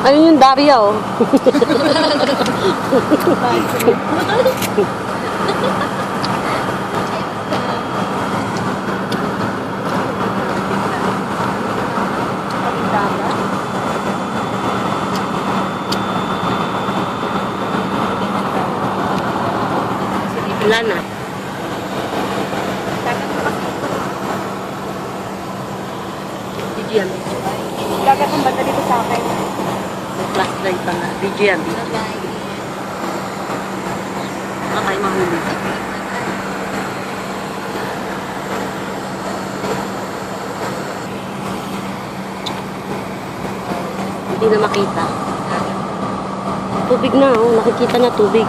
Ayun yung Daria, oh. Wala na. BGM. Dagat ang banda dito sa akin. May flashlight pa na. BGM. Baka tayo mahuli. Hindi na makita. Tubig na, oh. Nakikita na tubig.